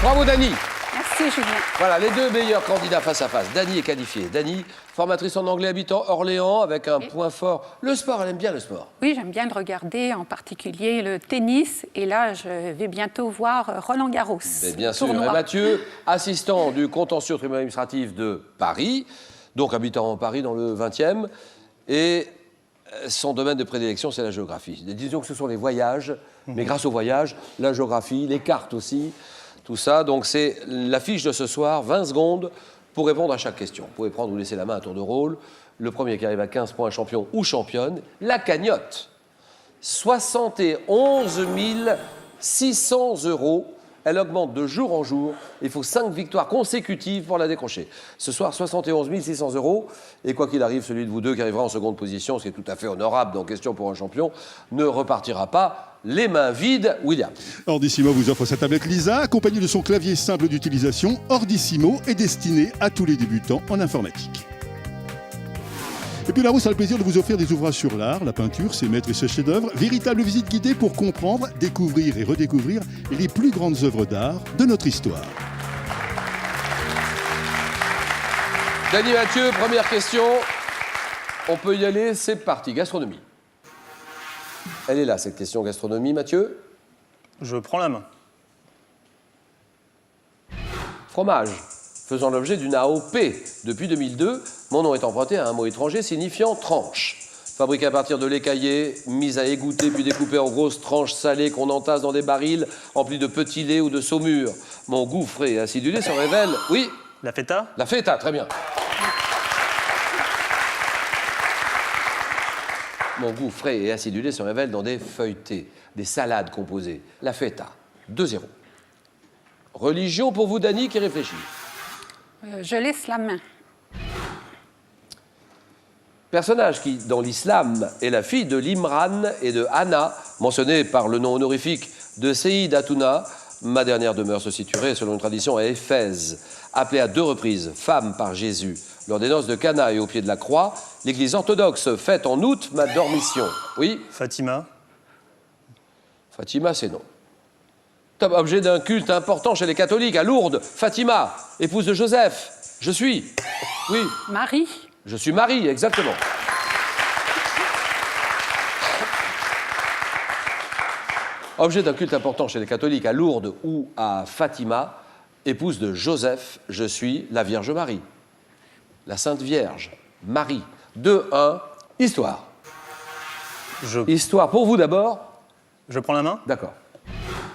Bravo, Dany. Merci, Julien. Voilà, les deux meilleurs candidats face à face. Dany est qualifiée. Dany, formatrice en anglais habitant Orléans, avec un point fort. Le sport, elle aime bien le sport. Oui, j'aime bien le regarder, en particulier le tennis. Et là, je vais bientôt voir Roland Garros. Mais bien sûr. Tournoi. Et Mathieu, assistant du contentieux au tribunal administratif de Paris, donc habitant en Paris dans le 20e. Et son domaine de prédilection, c'est la géographie. Disons que ce sont les voyages, mais grâce aux voyages, la géographie, les cartes aussi, tout ça. Donc c'est l'affiche de ce soir, 20 secondes pour répondre à chaque question. Vous pouvez prendre ou laisser la main à tour de rôle. Le premier qui arrive à 15 points, champion ou championne. La cagnotte, 71 600 €. Elle augmente de jour en jour. Il faut 5 victoires consécutives pour la décrocher. Ce soir, 71 600 €. Et quoi qu'il arrive, celui de vous deux qui arrivera en seconde position, ce qui est tout à fait honorable dans Question pour un champion, ne repartira pas les mains vides. William. Ordissimo vous offre sa tablette Lisa, accompagnée de son clavier simple d'utilisation. Ordissimo est destiné à tous les débutants en informatique. Et puis Larousse a le plaisir de vous offrir des ouvrages sur l'art, la peinture, ses maîtres et ses chefs-d'œuvre. Véritable visite guidée pour comprendre, découvrir et redécouvrir les plus grandes œuvres d'art de notre histoire. Dany Mathieu, première question. On peut y aller, c'est parti. Gastronomie. Elle est là, cette question gastronomie. Mathieu. Je prends la main. Fromage. Faisant l'objet d'une AOP depuis 2002, mon nom est emprunté à un mot étranger signifiant tranche. Fabriqué à partir de lait caillé, mis à égoutter puis découpé en grosses tranches salées qu'on entasse dans des barils emplis de petits laits ou de saumure. Mon goût frais et acidulé se révèle... Oui. La feta? La feta, très bien. Mon goût frais et acidulé se révèle dans des feuilletés, des salades composées. La feta, 2-0. Religion pour vous, Dany, qui réfléchit. Je laisse la main. Personnage qui, dans l'islam, est la fille de l'Imran et de Anna, mentionnée par le nom honorifique de Seyyid Hatouna. Ma dernière demeure se situerait, selon une tradition, à Éphèse. Appelée à 2 reprises femme par Jésus lors des noces de Cana et au pied de la croix, l'église orthodoxe fête en août ma dormition. Oui. Fatima? Fatima, c'est non. Top objet d'un culte important chez les catholiques, à Lourdes. Fatima, épouse de Joseph. Je suis. Oui. Marie. Je suis Marie, exactement. Objet d'un culte important chez les catholiques, à Lourdes ou à Fatima, épouse de Joseph, je suis la Vierge Marie. La Sainte Vierge, Marie. 2-1, histoire. Histoire pour vous d'abord. Je prends la main? D'accord.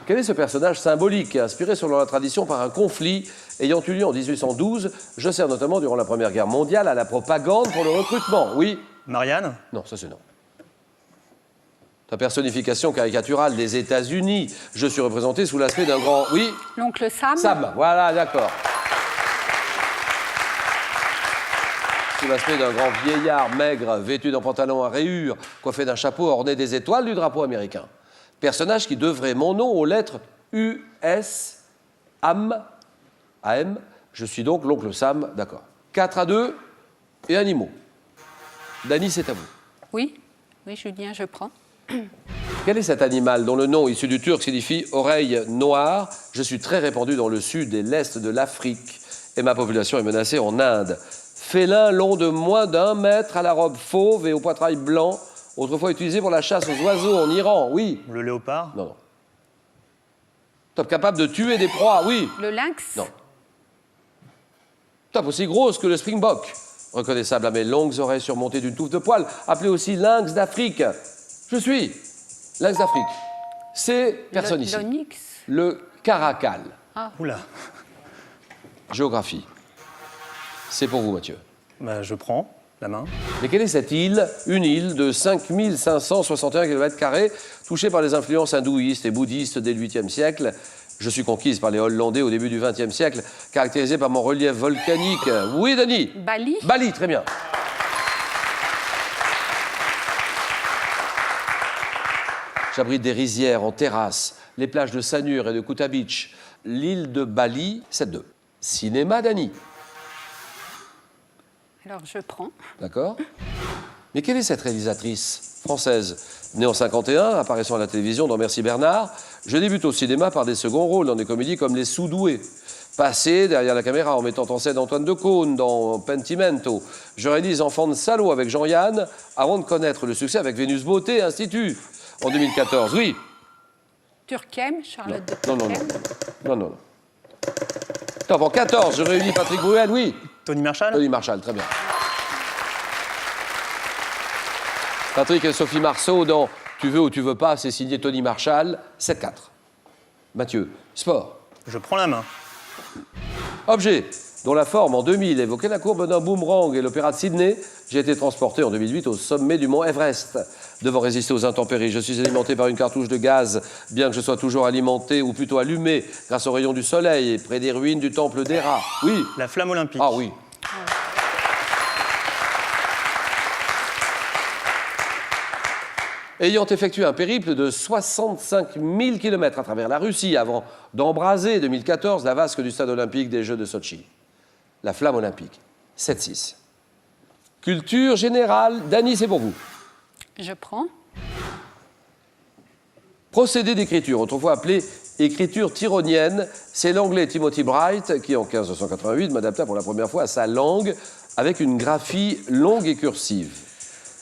Quel est ce personnage symbolique inspiré selon la tradition par un conflit ayant eu lieu en 1812? Je sers notamment durant la Première Guerre mondiale à la propagande pour le recrutement. Oui. Marianne? Non, ça c'est non. La personnification caricaturale des États-Unis. Je suis représenté sous l'aspect d'un grand... Oui. L'oncle Sam. Sam, voilà, d'accord. Sous l'aspect d'un grand vieillard maigre, vêtu d'un pantalon à rayures, coiffé d'un chapeau orné des étoiles du drapeau américain. Personnage qui devrait mon nom aux lettres U-S, AM, AM. Je suis donc l'oncle Sam, d'accord. 4-2 et animaux. Dany, c'est à vous. Oui, oui, Julien, je prends. Quel est cet animal dont le nom, issu du turc, signifie oreille noire? Je suis très répandu dans le sud et l'est de l'Afrique et ma population est menacée en Inde. Félin long de moins d'1 mètre à la robe fauve et au poitrail blanc, autrefois utilisé pour la chasse aux oiseaux en Iran, oui. Le léopard? Non, non. Top capable de tuer des proies, oui. Le lynx? Non. Top aussi grosse que le springbok. Reconnaissable à mes longues oreilles surmontées d'une touffe de poils, appelé aussi lynx d'Afrique. Je suis lynx d'Afrique. C'est personne ici. L'onyx? Le caracal. Oula. Géographie. C'est pour vous, Mathieu. Bah, je prends la main. Mais quelle est cette île? Une île de 5561 km², touchée par les influences hindouistes et bouddhistes dès le 8e siècle. Je suis conquise par les Hollandais au début du 20e siècle, caractérisée par mon relief volcanique. Oui, Dany? Bali? Bali, très bien. J'abrite des rizières en terrasse, les plages de Sanur et de Kuta Beach. L'île de Bali, 7-2. Cinéma, Dany? Alors, je prends. D'accord. Mais quelle est cette réalisatrice française? Née en 51, apparaissant à la télévision dans Merci Bernard, je débute au cinéma par des seconds rôles dans des comédies comme Les Sous-doués. Passé derrière la caméra en mettant en scène Antoine Decaune dans Pentimento. Je réalise Enfant de salaud avec Jean-Yann avant de connaître le succès avec Vénus Beauté Institut en 2014. Oui. Turquem, Charlotte de Non, Turquem. non. Top, en 14, je réunis Patrick Bruel, oui. Tony Marshall. Tony Marshall, très bien. Patrick et Sophie Marceau dans Tu veux ou tu veux pas, c'est signé Tony Marshall, 7-4. Mathieu, sport. Je prends la main. Objet, dont la forme en 2000 évoquait la courbe d'un boomerang et l'opéra de Sydney, j'ai été transporté en 2008 au sommet du mont Everest. Devant résister aux intempéries, je suis alimenté par une cartouche de gaz, bien que je sois toujours alimenté, ou plutôt allumé, grâce aux rayons du soleil, près des ruines du temple d'Héra. Oui. La flamme olympique. Ah oui. Ayant effectué un périple de 65 000 km à travers la Russie avant d'embraser 2014 la vasque du stade olympique des Jeux de Sochi. La flamme olympique. 7-6. Culture générale. Dany, c'est pour vous. Je prends. Procédé d'écriture, autrefois appelé écriture tyronienne, c'est l'anglais Timothy Bright qui, en 1588, m'adapta pour la première fois à sa langue avec une graphie longue et cursive.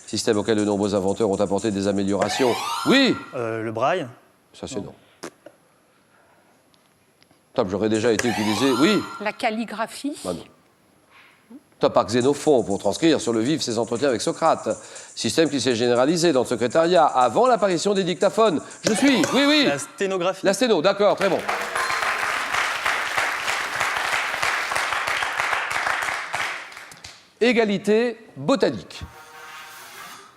Système auquel de nombreux inventeurs ont apporté des améliorations. Oui. Le braille. Ça, c'est non. Top, j'aurais déjà été utilisé. Oui. La calligraphie. Ah non. Top, par Xénophon pour transcrire sur le vif ses entretiens avec Socrate. Système qui s'est généralisé dans le secrétariat avant l'apparition des dictaphones. Je suis. Oui, oui. La sténographie. La sténo, d'accord, très bon. Égalité botanique.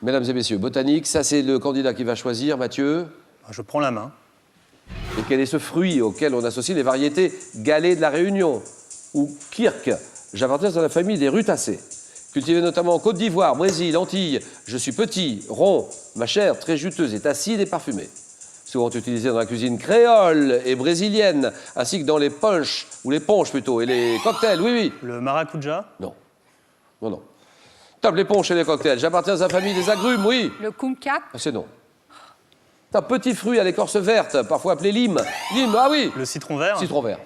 Mesdames et messieurs, botanique, ça c'est le candidat qui va choisir, Mathieu. Je prends la main. Et quel est ce fruit auquel on associe les variétés galets de la Réunion ou kirk? J'appartiens à la famille des rutacées. Cultivé notamment en Côte d'Ivoire, Brésil, Antilles. Je suis petit, rond, ma chair très juteuse est acide et parfumée. Souvent utilisé dans la cuisine créole et brésilienne, ainsi que dans les punchs, ou les punches plutôt, et les cocktails, oui, oui. Le maracuja. Non. Non, non. Top, les punchs et les cocktails. J'appartiens à la famille des agrumes, oui. Le kumquat. Ah, c'est non. Top, petit fruit à l'écorce verte, parfois appelé lime. Lime, ah oui. Le citron vert. Citron vert.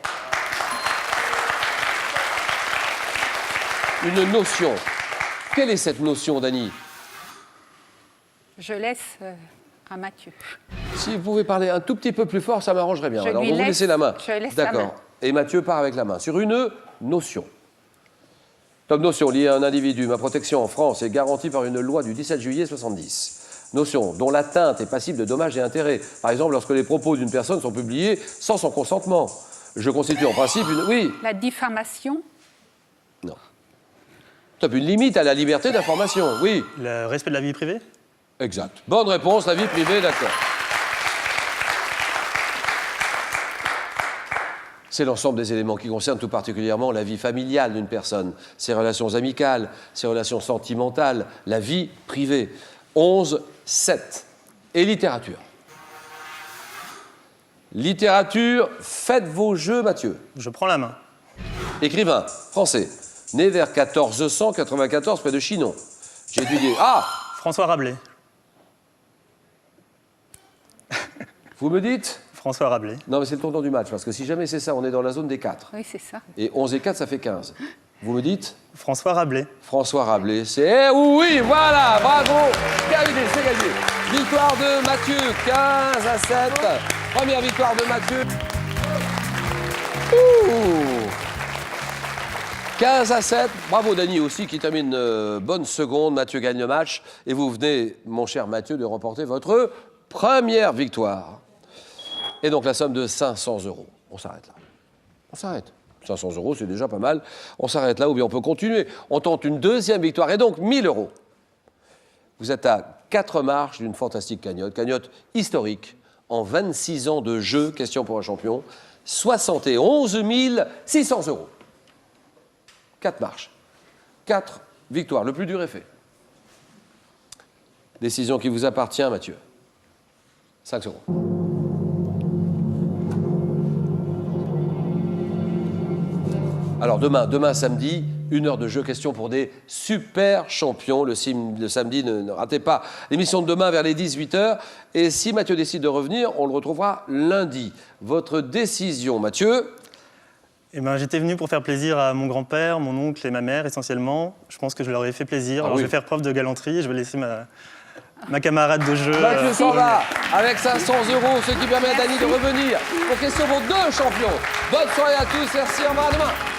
Une notion. Quelle est cette notion, Dany? Je laisse à Mathieu. Si vous pouvez parler un tout petit peu plus fort, ça m'arrangerait bien. Je Alors, lui vous laisse- laissez la main. je laisse la main. D'accord. Et Mathieu part avec la main. Sur une notion. Top notion liée à un individu. Ma protection en France est garantie par une loi du 17 juillet 70. Notion dont l'atteinte est passible de dommages et intérêts. Par exemple, lorsque les propos d'une personne sont publiés sans son consentement. Je constitue en principe une... Oui. La diffamation. Non. Top, une limite à la liberté d'information. Oui. Le respect de la vie privée. Exact. Bonne réponse, la vie privée, d'accord. C'est l'ensemble des éléments qui concernent tout particulièrement la vie familiale d'une personne, ses relations amicales, ses relations sentimentales, la vie privée. 11, 7. Et littérature. Littérature, faites vos jeux, Mathieu. Je prends la main. Écrivain, français, né vers 1494 près de Chinon. J'ai étudié... Ah! François Rabelais. Vous me dites? François Rabelais. Non, mais c'est le tournant du match, parce que si jamais c'est ça, on est dans la zone des 4. Oui, c'est ça. Et 11 et 4, ça fait 15. Vous me dites? François Rabelais. François Rabelais, c'est... Eh oui, voilà, bravo! Gagné, c'est gagné. Victoire de Mathieu, 15 à 7. Première victoire de Mathieu. Ouh. 15 à 7. Bravo Dany aussi, qui termine une bonne seconde. Mathieu gagne le match. Et vous venez, mon cher Mathieu, de remporter votre première victoire. Et donc la somme de 500 €. On s'arrête là. On s'arrête. 500 €, c'est déjà pas mal. On s'arrête là ou bien on peut continuer. On tente une deuxième victoire et donc 1000 €. Vous êtes à 4 marches d'une fantastique cagnotte. Cagnotte historique en 26 ans de jeu. Question pour un champion. 71 600 €. 4 marches. 4 victoires. Le plus dur est fait. Décision qui vous appartient, Mathieu. 5 secondes. Alors demain samedi, 1 heure de jeu, question pour des super champions. Le samedi, ne ratez pas l'émission de demain vers les 18h. Et si Mathieu décide de revenir, on le retrouvera lundi. Votre décision, Mathieu? Eh ben, j'étais venu pour faire plaisir à mon grand-père, mon oncle et ma mère essentiellement. Je pense que je leur ai fait plaisir. Alors, oui. je vais faire preuve de galanterie et je vais laisser ma camarade de jeu. Mathieu s'en va avec 500 €, ce qui permet à Dany de revenir pour question pour 2 champions. Bonne soirée à tous, merci, au revoir, à demain.